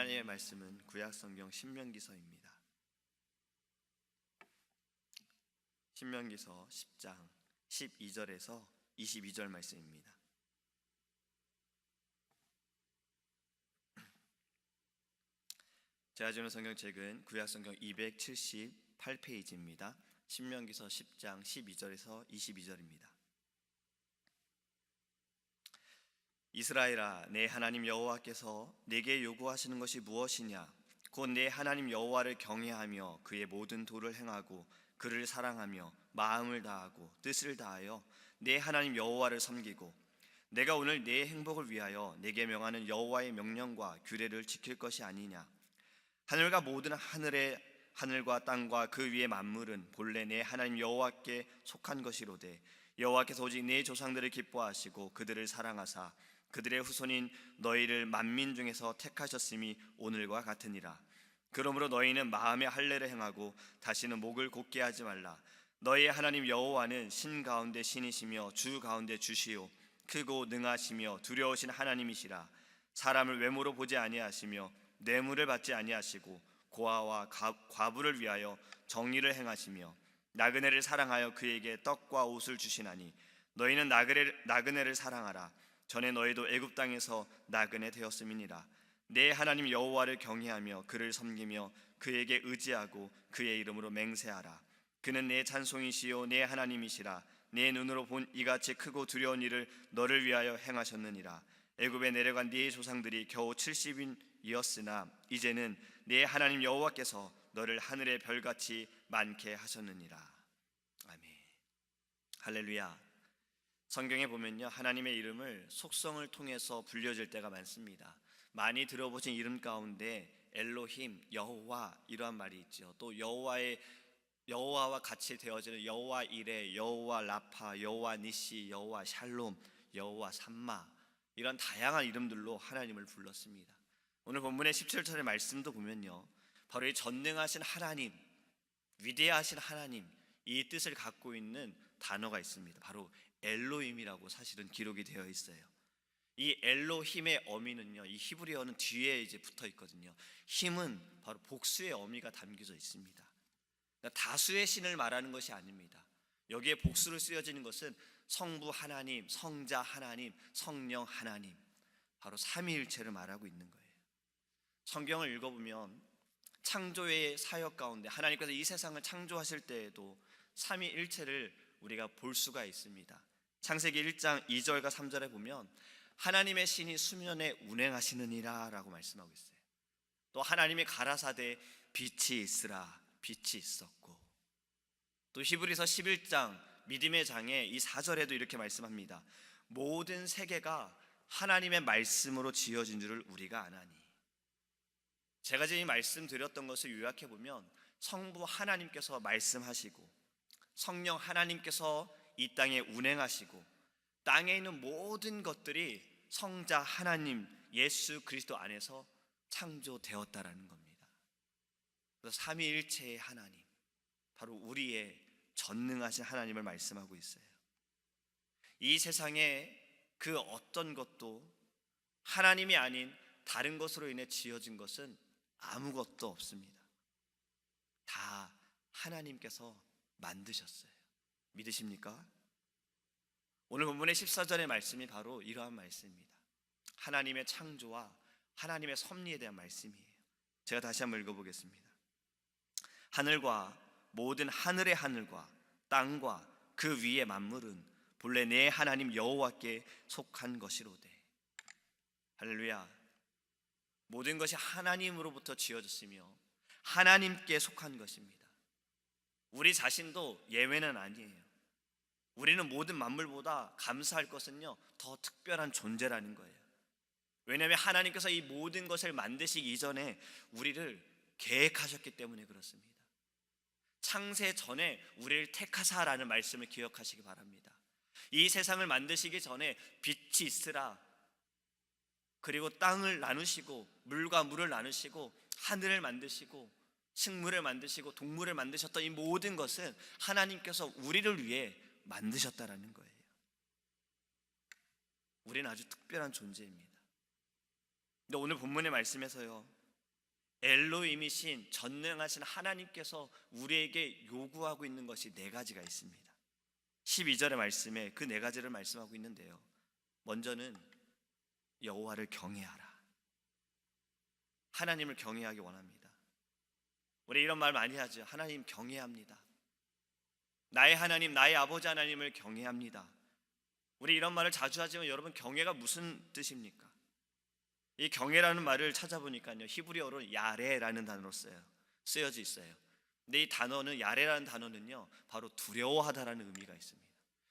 하나님의 말씀은 구약성경 신명기서입니다. 신명기서 10장 12절에서 22절 말씀입니다. 제가 주는 성경책은 구약성경 278페이지입니다. 신명기서 10장 12절에서 22절입니다. 이스라엘아, 내 하나님 여호와께서 내게 요구하시는 것이 무엇이냐? 곧 내 하나님 여호와를 경외하며 그의 모든 도를 행하고 그를 사랑하며 마음을 다하고 뜻을 다하여 내 하나님 여호와를 섬기고 내가 오늘 내 행복을 위하여 내게 명하는 여호와의 명령과 규례를 지킬 것이 아니냐? 하늘과 모든 하늘과 땅과 그 위의 만물은 본래 내 하나님 여호와께 속한 것이로되 여호와께서 오직 내 조상들을 기뻐하시고 그들을 사랑하사 그들의 후손인 너희를 만민 중에서 택하셨음이 오늘과 같으니라. 그러므로 너희는 마음의 할례를 행하고 다시는 목을 곧게 하지 말라. 너희의 하나님 여호와는 신 가운데 신이시며 주 가운데 주시요 크고 능하시며 두려우신 하나님이시라. 사람을 외모로 보지 아니하시며 뇌물을 받지 아니하시고 고아와 과부를 위하여 정의를 행하시며 나그네를 사랑하여 그에게 떡과 옷을 주시나니 너희는 나그네를 사랑하라. 전에 너희도 애굽 땅에서 나그네 되었음이니라. 내 하나님 여호와를 경외하며 그를 섬기며 그에게 의지하고 그의 이름으로 맹세하라. 그는 내 찬송이시요 내 하나님이시라. 내 눈으로 본 이같이 크고 두려운 일을 너를 위하여 행하셨느니라. 애굽에 내려간 네 조상들이 겨우 70인이었으나 이제는 내 하나님 여호와께서 너를 하늘의 별같이 많게 하셨느니라. 아멘. 할렐루야. 성경에 보면요, 하나님의 이름을 속성을 통해서 불려질 때가 많습니다. 많이 들어보신 이름 가운데 엘로힘, 여호와 이러한 말이 있죠. 또 여호와와 같이 되어지는 여호와 이레, 여호와 라파, 여호와 니시, 여호와 샬롬, 여호와 삼마 이런 다양한 이름들로 하나님을 불렀습니다. 오늘 본문의 17절의 말씀도 보면요, 바로 이 전능하신 하나님, 위대하신 하나님, 이 뜻을 갖고 있는 단어가 있습니다. 바로 엘로힘이라고 사실은 기록이 되어 있어요. 이 엘로힘의 어미는요, 이 히브리어는 뒤에 이제 붙어 있거든요. 힘은 바로 복수의 어미가 담겨져 있습니다. 그러니까 다수의 신을 말하는 것이 아닙니다. 여기에 복수로 쓰여지는 것은 성부 하나님, 성자 하나님, 성령 하나님, 바로 삼위일체를 말하고 있는 거예요. 성경을 읽어보면 창조의 사역 가운데 하나님께서 이 세상을 창조하실 때에도 삼위일체를 우리가 볼 수가 있습니다. 창세기 1장 2절과 3절에 보면 하나님의 신이 수면에 운행하시느니라 라고 말씀하고 있어요. 또 하나님이 가라사대 빛이 있으라, 빛이 있었고, 또 히브리서 11장 믿음의 장에 이 4절에도 이렇게 말씀합니다. 모든 세계가 하나님의 말씀으로 지어진 줄을 우리가 아나니. 제가 지금 이 말씀드렸던 것을 요약해 보면 성부 하나님께서 말씀하시고 성령 하나님께서 이 땅에 운행하시고 땅에 있는 모든 것들이 성자 하나님 예수 그리스도 안에서 창조되었다라는 겁니다. 그래서 삼위일체의 하나님, 바로 우리의 전능하신 하나님을 말씀하고 있어요. 이 세상에 그 어떤 것도 하나님이 아닌 다른 것으로 인해 지어진 것은 아무것도 없습니다. 다 하나님께서 만드셨어요. 믿으십니까? 오늘 본문의 14절의 말씀이 바로 이러한 말씀입니다. 하나님의 창조와 하나님의 섭리에 대한 말씀이에요. 제가 다시 한번 읽어보겠습니다. 하늘과 모든 하늘의 하늘과 땅과 그 위의 만물은 본래 내 하나님 여호와께 속한 것이로되. 할렐루야. 모든 것이 하나님으로부터 지어졌으며 하나님께 속한 것입니다. 우리 자신도 예외는 아니에요. 우리는 모든 만물보다 감사할 것은요, 더 특별한 존재라는 거예요. 왜냐하면 하나님께서 이 모든 것을 만드시기 이전에 우리를 계획하셨기 때문에 그렇습니다. 창세 전에 우리를 택하사라는 말씀을 기억하시기 바랍니다. 이 세상을 만드시기 전에 빛이 있으라, 그리고 땅을 나누시고 물과 물을 나누시고 하늘을 만드시고 식물을 만드시고 동물을 만드셨던 이 모든 것은 하나님께서 우리를 위해 만드셨다라는 거예요. 우리는 아주 특별한 존재입니다. 근데 오늘 본문의 말씀에서요, 엘로힘이신 전능하신 하나님께서 우리에게 요구하고 있는 것이 네 가지가 있습니다. 12절의 말씀에 그 네 가지를 말씀하고 있는데요. 먼저는 여호와를 경외하라. 하나님을 경외하기 원합니다. 우리 이런 말 많이 하죠. 하나님 경외합니다. 나의 하나님, 나의 아버지 하나님을 경외합니다. 우리 이런 말을 자주 하지만 여러분, 경외가 무슨 뜻입니까? 이 경외라는 말을 찾아보니까요, 히브리어로 야레라는 단어로 쓰여져 있어요. 근데 이 단어는, 야레라는 단어는요, 바로 두려워하다라는 의미가 있습니다.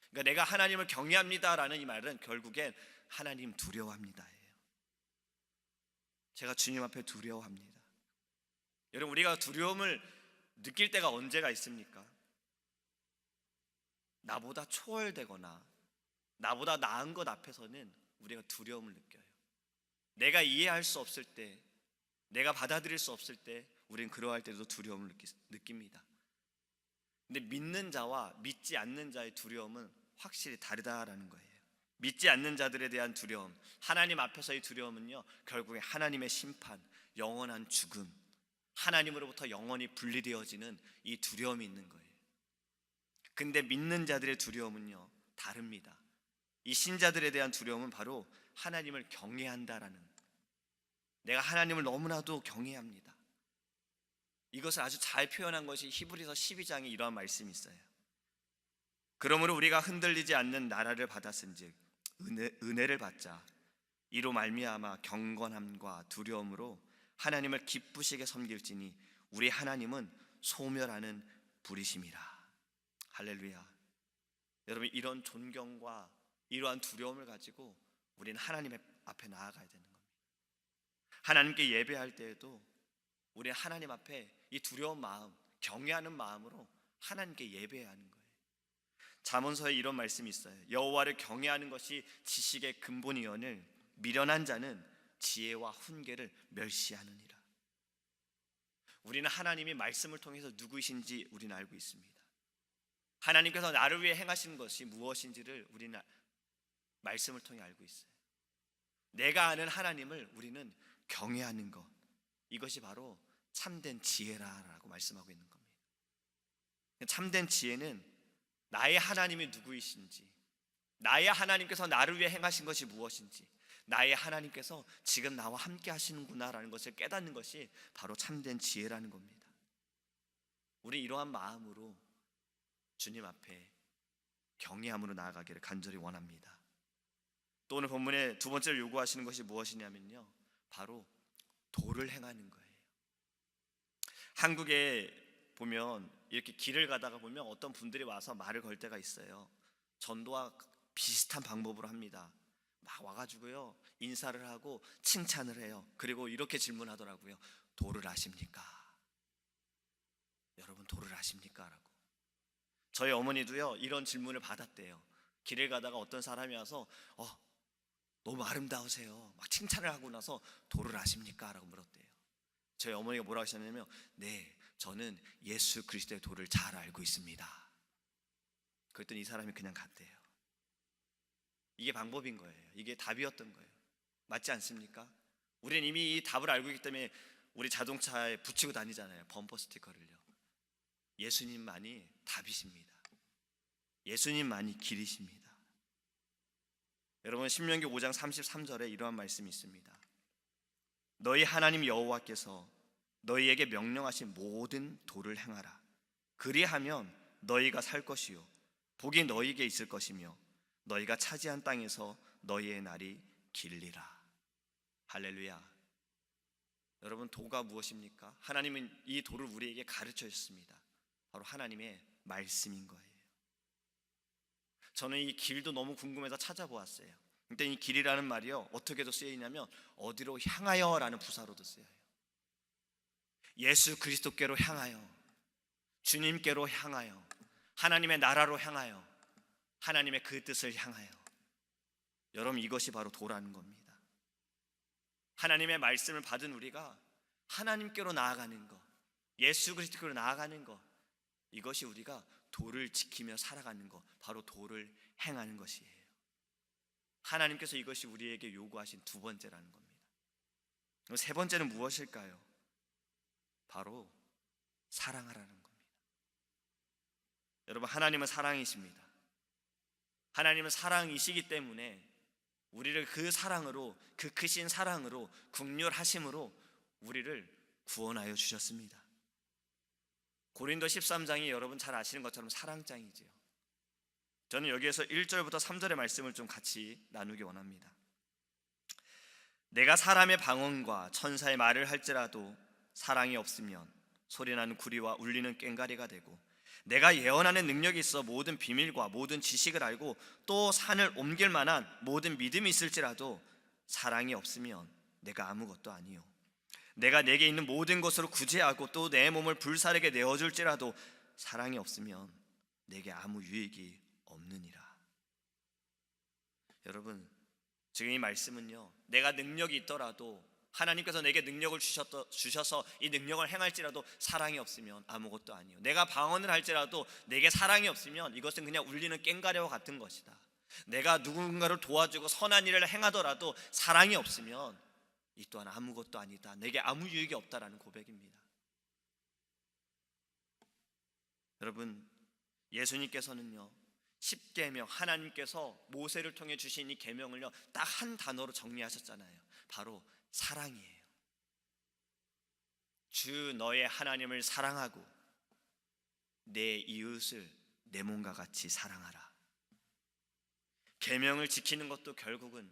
그러니까 내가 하나님을 경외합니다라는 이 말은 결국엔 하나님 두려워합니다예요. 제가 주님 앞에 두려워합니다. 여러분, 우리가 두려움을 느낄 때가 언제가 있습니까? 나보다 초월되거나 나보다 나은 것 앞에서는 우리가 두려움을 느껴요. 내가 이해할 수 없을 때, 내가 받아들일 수 없을 때 우리는 그러할 때도 두려움을 느낍니다. 근데 믿는 자와 믿지 않는 자의 두려움은 확실히 다르다라는 거예요. 믿지 않는 자들에 대한 두려움, 하나님 앞에서의 두려움은요, 결국에 하나님의 심판, 영원한 죽음, 하나님으로부터 영원히 분리되어지는 이 두려움이 있는 거예요. 근데 믿는 자들의 두려움은요, 다릅니다. 이 신자들에 대한 두려움은 바로 하나님을 경외한다라는, 내가 하나님을 너무나도 경외합니다. 이것을 아주 잘 표현한 것이 히브리서 12장에 이러한 말씀이 있어요. 그러므로 우리가 흔들리지 않는 나라를 받았은즉 은혜를 받자. 이로 말미암아 경건함과 두려움으로 하나님을 기쁘시게 섬길지니 우리 하나님은 소멸하는 불이심이라. 할렐루야. 여러분, 이런 존경과 이러한 두려움을 가지고 우리는 하나님 앞에 나아가야 되는 겁니다. 하나님께 예배할 때에도 우리는 하나님 앞에 이 두려운 마음, 경외하는 마음으로 하나님께 예배해야 하는 거예요. 잠언서에 이런 말씀이 있어요. 여호와를 경외하는 것이 지식의 근본이오늘 미련한 자는 지혜와 훈계를 멸시하느니라. 우리는 하나님이 말씀을 통해서 누구이신지 우리는 알고 있습니다. 하나님께서 나를 위해 행하신 것이 무엇인지를 우리는 말씀을 통해 알고 있어요. 내가 아는 하나님을 우리는 경외하는 것, 이것이 바로 참된 지혜라고 말씀하고 있는 겁니다. 참된 지혜는 나의 하나님이 누구이신지, 나의 하나님께서 나를 위해 행하신 것이 무엇인지, 나의 하나님께서 지금 나와 함께 하시는구나라는 것을 깨닫는 것이 바로 참된 지혜라는 겁니다. 우리 이러한 마음으로 주님 앞에 경외함으로 나아가기를 간절히 원합니다. 또 오늘 본문에 두 번째로 요구하시는 것이 무엇이냐면요, 바로 도를 행하는 거예요. 한국에 보면 이렇게 길을 가다가 보면 어떤 분들이 와서 말을 걸 때가 있어요. 전도와 비슷한 방법으로 합니다. 막 와가지고요, 인사를 하고 칭찬을 해요. 그리고 이렇게 질문하더라고요. 도를 아십니까? 여러분, 도를 아십니까? 라고. 저희 어머니도요, 이런 질문을 받았대요. 길을 가다가 어떤 사람이 와서 너무 아름다우세요, 막 칭찬을 하고 나서 도를 아십니까? 라고 물었대요. 저희 어머니가 뭐라고 하셨냐면, 네, 저는 예수 그리스도의 도를 잘 알고 있습니다. 그랬더니 이 사람이 그냥 갔대요. 이게 방법인 거예요. 이게 답이었던 거예요. 맞지 않습니까? 우리는 이미 이 답을 알고 있기 때문에 우리 자동차에 붙이고 다니잖아요, 범퍼 스티커를요. 예수님만이 답이십니다. 예수님만이 길이십니다. 여러분, 신명기 5장 33절에 이러한 말씀이 있습니다. 너희 하나님 여호와께서 너희에게 명령하신 모든 도를 행하라. 그리하면 너희가 살 것이요 복이 너희에게 있을 것이며 너희가 차지한 땅에서 너희의 날이 길리라. 할렐루야. 여러분, 도가 무엇입니까? 하나님은 이 도를 우리에게 가르쳐 주셨습니다. 바로 하나님의 말씀인 거예요. 저는 이 길도 너무 궁금해서 찾아보았어요. 근데 이 길이라는 말이요, 어떻게도 쓰여있냐면 어디로 향하여 라는 부사로도 쓰여요. 예수 그리스도께로 향하여, 주님께로 향하여, 하나님의 나라로 향하여, 하나님의 그 뜻을 향하여. 여러분, 이것이 바로 도라는 겁니다. 하나님의 말씀을 받은 우리가 하나님께로 나아가는 것, 예수 그리스도께로 나아가는 것, 이것이 우리가 도를 지키며 살아가는 것, 바로 도를 행하는 것이에요. 하나님께서 이것이 우리에게 요구하신 두 번째라는 겁니다. 세 번째는 무엇일까요? 바로 사랑하라는 겁니다. 여러분, 하나님은 사랑이십니다. 하나님은 사랑이시기 때문에 우리를 그 사랑으로, 그 크신 사랑으로, 긍휼하심으로 우리를 구원하여 주셨습니다. 고린도 13장이 여러분 잘 아시는 것처럼 사랑장이지요. 저는 여기에서 1절부터 3절의 말씀을 좀 같이 나누기 원합니다. 내가 사람의 방언과 천사의 말을 할지라도 사랑이 없으면 소리나는 구리와 울리는 꽹과리가 되고, 내가 예언하는 능력이 있어 모든 비밀과 모든 지식을 알고 또 산을 옮길 만한 모든 믿음이 있을지라도 사랑이 없으면 내가 아무것도 아니요, 내가 내게 있는 모든 것으로 구제하고 또 내 몸을 불사르게 내어줄지라도 사랑이 없으면 내게 아무 유익이 없느니라. 여러분, 지금 이 말씀은요, 내가 능력이 있더라도, 하나님께서 내게 능력을 주셔서 이 능력을 행할지라도 사랑이 없으면 아무것도 아니요, 내가 방언을 할지라도 내게 사랑이 없으면 이것은 그냥 울리는 꽹과리와 같은 것이다. 내가 누군가를 도와주고 선한 일을 행하더라도 사랑이 없으면 이 또한 아무것도 아니다, 내게 아무 유익이 없다라는 고백입니다. 여러분, 예수님께서는요, 십계명, 하나님께서 모세를 통해 주신 이 계명을요 딱 한 단어로 정리하셨잖아요. 바로 사랑이에요. 주 너의 하나님을 사랑하고 내 이웃을 내 몸과 같이 사랑하라. 계명을 지키는 것도 결국은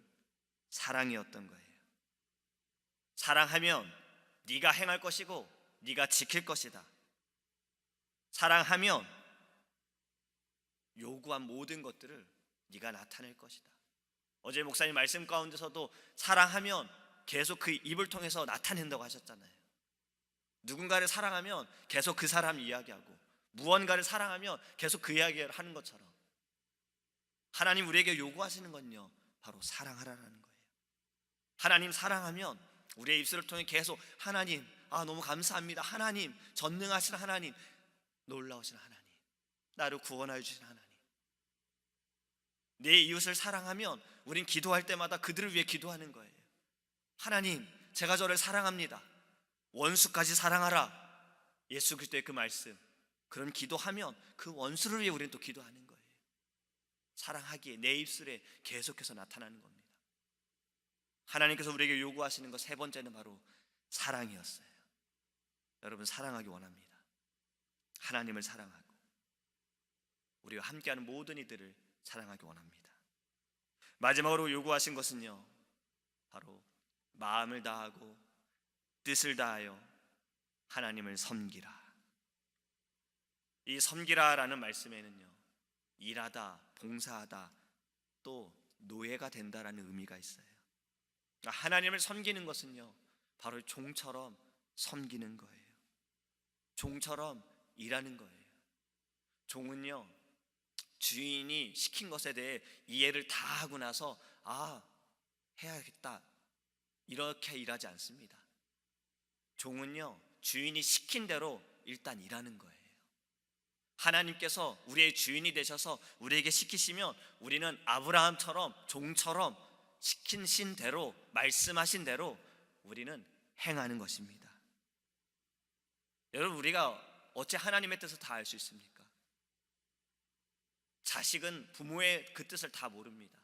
사랑이었던 거예요. 사랑하면 네가 행할 것이고 네가 지킬 것이다. 사랑하면 요구한 모든 것들을 네가 나타낼 것이다. 어제 목사님 말씀 가운데서도 사랑하면 계속 그 입을 통해서 나타낸다고 하셨잖아요. 누군가를 사랑하면 계속 그 사람 이야기하고, 무언가를 사랑하면 계속 그 이야기를 하는 것처럼 하나님 우리에게 요구하시는 건요 바로 사랑하라는 거예요. 하나님 사랑하면 우리의 입술을 통해 계속 하나님, 너무 감사합니다, 하나님 전능하신 하나님, 놀라우신 하나님, 나를 구원하여 주신 하나님. 내 이웃을 사랑하면 우린 기도할 때마다 그들을 위해 기도하는 거예요. 하나님, 제가 저를 사랑합니다, 원수까지 사랑하라. 예수 그리스도의 그 말씀, 그런 기도하면 그 원수를 위해 우리는 또 기도하는 거예요. 사랑하기에 내 입술에 계속해서 나타나는 겁니다. 하나님께서 우리에게 요구하시는 것 세 번째는 바로 사랑이었어요. 여러분, 사랑하기 원합니다. 하나님을 사랑하고 우리와 함께하는 모든 이들을 사랑하기 원합니다. 마지막으로 요구하신 것은요 바로 마음을 다하고 뜻을 다하여 하나님을 섬기라. 이 섬기라라는 말씀에는요 일하다, 봉사하다, 또 노예가 된다라는 의미가 있어요. 하나님을 섬기는 것은요 바로 종처럼 섬기는 거예요. 종처럼 일하는 거예요. 종은요 주인이 시킨 것에 대해 이해를 다 하고 나서 해야겠다 이렇게 일하지 않습니다. 종은요 주인이 시킨 대로 일단 일하는 거예요. 하나님께서 우리의 주인이 되셔서 우리에게 시키시면 우리는 아브라함처럼 종처럼 시키신 대로, 말씀하신 대로 우리는 행하는 것입니다. 여러분, 우리가 어찌 하나님의 뜻을 다 알 수 있습니까? 자식은 부모의 그 뜻을 다 모릅니다.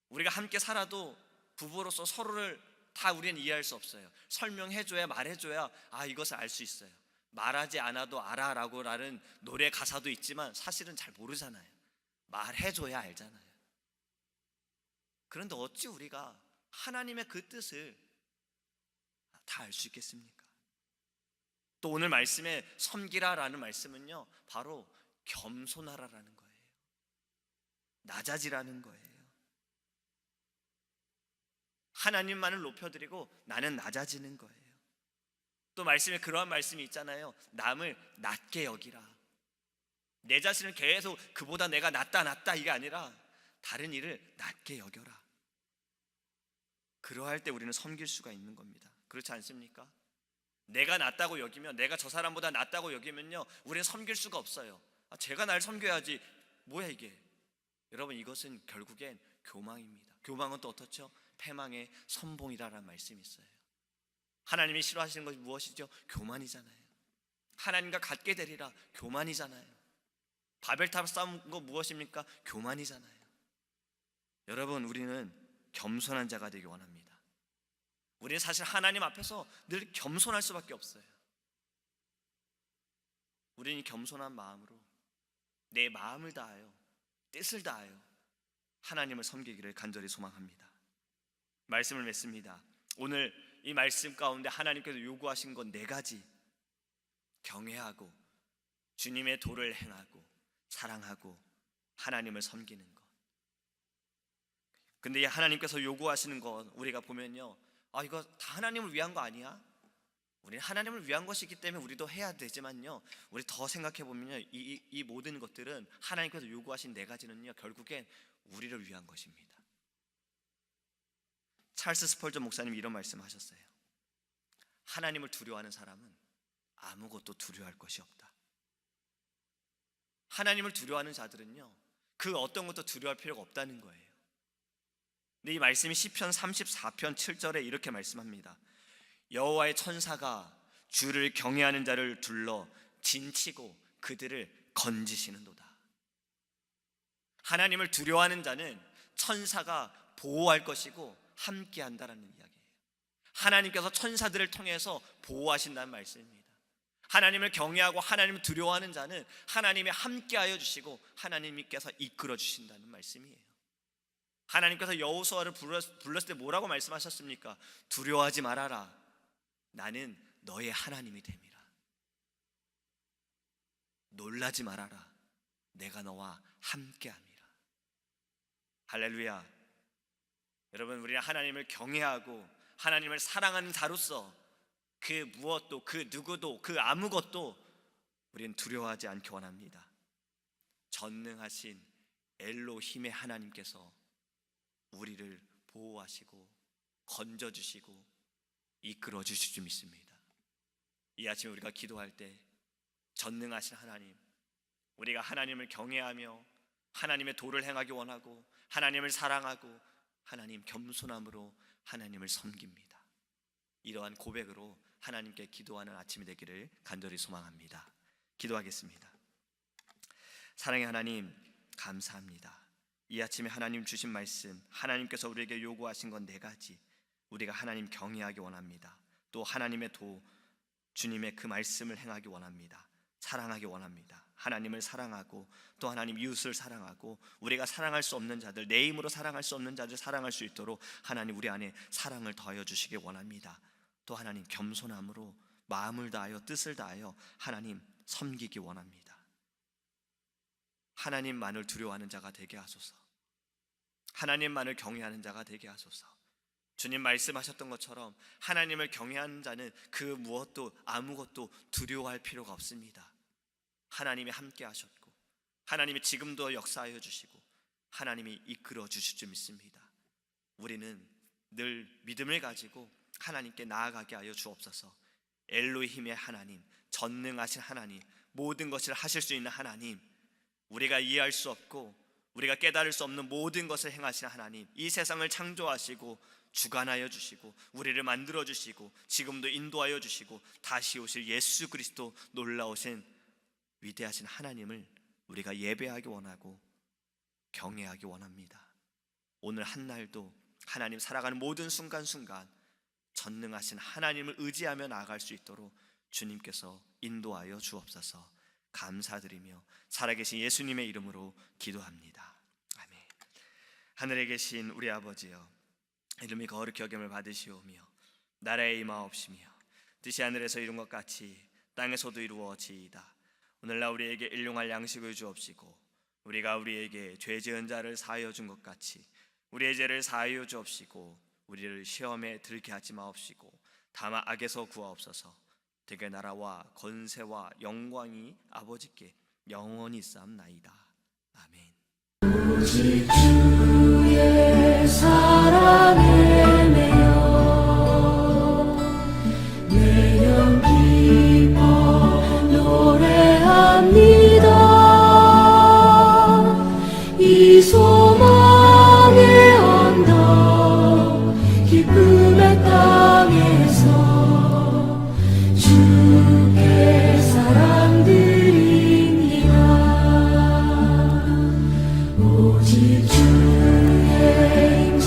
우리가 함께 살아도 부부로서 서로를 다 우리는 이해할 수 없어요. 설명해줘야, 말해줘야 이것을 알 수 있어요. 말하지 않아도 알아라고 라는 노래 가사도 있지만 사실은 잘 모르잖아요. 말해줘야 알잖아요. 그런데 어찌 우리가 하나님의 그 뜻을 다 알 수 있겠습니까? 또 오늘 말씀에 섬기라라는 말씀은요 바로 겸손하라라는 거예요. 낮아지라는 거예요. 하나님만을 높여드리고 나는 낮아지는 거예요. 또 말씀에 그러한 말씀이 있잖아요. 남을 낮게 여기라. 내 자신을 계속 그보다 내가 낫다 이게 아니라 다른 이를 낮게 여겨라. 그러할 때 우리는 섬길 수가 있는 겁니다. 그렇지 않습니까? 내가 낫다고 여기면, 내가 저 사람보다 낫다고 여기면요 우리는 섬길 수가 없어요. 제가 날 섬겨야지, 뭐야 이게. 여러분, 이것은 결국엔 교망입니다. 교망은 또 어떻죠? 패망의 선봉이라는 말씀이 있어요. 하나님이 싫어하시는 것이 무엇이죠? 교만이잖아요. 하나님과 같게 되리라, 교만이잖아요. 바벨탑 쌓은 거 무엇입니까? 교만이잖아요. 여러분, 우리는 겸손한 자가 되기 원합니다. 우리는 사실 하나님 앞에서 늘 겸손할 수밖에 없어요. 우리는 겸손한 마음으로 내 마음을 다하여 뜻을 다하여 하나님을 섬기기를 간절히 소망합니다. 말씀을 맺습니다. 오늘 이 말씀 가운데 하나님께서 요구하신 건 4가지. 경외하고 주님의 도를 행하고 사랑하고 하나님을 섬기는 것. 근데 하나님께서 요구하시는 것 우리가 보면요, 이거 다 하나님을 위한 거 아니야? 우리는 하나님을 위한 것이기 때문에 우리도 해야 되지만요, 우리 더 생각해 보면요, 이 모든 것들은 하나님께서 요구하신 4가지는요 결국엔 우리를 위한 것입니다. 찰스 스펄전 목사님이 이런 말씀하셨어요. 하나님을 두려워하는 사람은 아무것도 두려워할 것이 없다. 하나님을 두려워하는 자들은요 그 어떤 것도 두려워할 필요가 없다는 거예요. 근데 이 말씀이 시편 34편 7절에 이렇게 말씀합니다. 여호와의 천사가 주를 경외하는 자를 둘러 진치고 그들을 건지시는도다. 하나님을 두려워하는 자는 천사가 보호할 것이고 함께한다라는 이야기예요. 하나님께서 천사들을 통해서 보호하신다는 말씀입니다. 하나님을 경외하고 하나님을 두려워하는 자는 하나님이 함께하여 주시고 하나님께서 이끌어 주신다는 말씀이에요. 하나님께서 여호수아를 불렀을 때 뭐라고 말씀하셨습니까? 두려워하지 말아라, 나는 너의 하나님이 됨이라. 놀라지 말아라, 내가 너와 함께함이라. 할렐루야. 여러분, 우리는 하나님을 경외하고 하나님을 사랑하는 자로서 그 무엇도, 그 누구도, 그 아무것도 우리는 두려워하지 않기 원합니다. 전능하신 엘로힘의 하나님께서 우리를 보호하시고 건져주시고 이끌어 주실 줄 믿습니다. 이 아침에 우리가 기도할 때 전능하신 하나님, 우리가 하나님을 경외하며 하나님의 도를 행하기 원하고 하나님을 사랑하고 하나님 겸손함으로 하나님을 섬깁니다. 이러한 고백으로 하나님께 기도하는 아침이 되기를 간절히 소망합니다. 기도하겠습니다. 사랑의 하나님, 감사합니다. 이 아침에 하나님 주신 말씀, 하나님께서 우리에게 요구하신 건 4가지. 우리가 하나님 경외하기 원합니다. 또 하나님의 도, 주님의 그 말씀을 행하기 원합니다. 사랑하기 원합니다. 하나님을 사랑하고 또 하나님 이웃을 사랑하고 우리가 사랑할 수 없는 자들, 내 힘으로 사랑할 수 없는 자들 사랑할 수 있도록 하나님 우리 안에 사랑을 더하여 주시기 원합니다. 또 하나님 겸손함으로 마음을 다하여 뜻을 다하여 하나님 섬기기 원합니다. 하나님만을 두려워하는 자가 되게 하소서. 하나님만을 경외하는 자가 되게 하소서. 주님 말씀하셨던 것처럼 하나님을 경외하는 자는 그 무엇도 아무것도 두려워할 필요가 없습니다. 하나님이 함께 하셨고 하나님이 지금도 역사하여 주시고 하나님이 이끌어 주실 줄 믿습니다. 우리는 늘 믿음을 가지고 하나님께 나아가게 하여 주옵소서. 엘로힘의 하나님, 전능하신 하나님, 모든 것을 하실 수 있는 하나님, 우리가 이해할 수 없고 우리가 깨달을 수 없는 모든 것을 행하신 하나님, 이 세상을 창조하시고 주관하여 주시고 우리를 만들어 주시고 지금도 인도하여 주시고 다시 오실 예수 그리스도 놀라우신 위대하신 하나님을 우리가 예배하기 원하고 경외하기 원합니다. 오늘 한날도 하나님 살아가는 모든 순간순간 전능하신 하나님을 의지하며 나아갈 수 있도록 주님께서 인도하여 주옵소서. 감사드리며 살아계신 예수님의 이름으로 기도합니다. 아멘. 하늘에 계신 우리 아버지여, 이름이 거룩히 여김을 받으시오며 나라의 임하옵시며 뜻이 하늘에서 이룬 것 같이 땅에서도 이루어지이다. 오늘날 우리에게 일용할 양식을 주옵시고 우리가 우리에게 죄 지은 자를 사하여 준 것 같이 우리의 죄를 사하여 주옵시고 우리를 시험에 들게 하지 마옵시고 다만 악에서 구하옵소서. 되게 나라와 권세와 영광이 아버지께 영원히 있사옵나이다. 아멘. 오직 주의 사랑에 매여 내 영 기뻐 노래합니다. 이 소망의 언덕 기쁨의 땅에서 주의